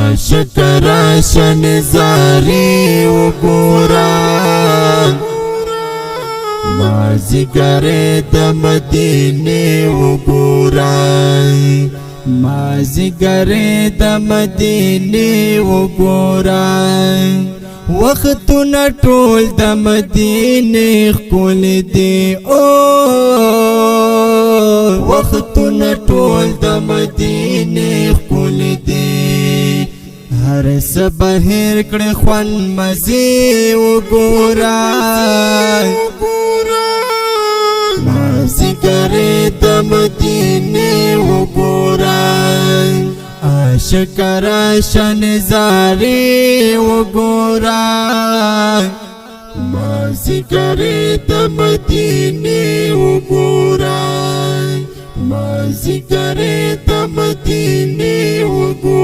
عاشق راشن زاری وګورا مازیګر د مدینه وګورا مازیګر د مدینه وګورا وختونه ټول د مدینه خپل دی او وختونه ټول د مدینه خپل دی هر څه بهر کړه خوان مزي وګورا مازیګر د مدینه وګورا عاشق راشن زاری وګورا مازیګر د مدینه وګورا مازیګر د مدینه وګورا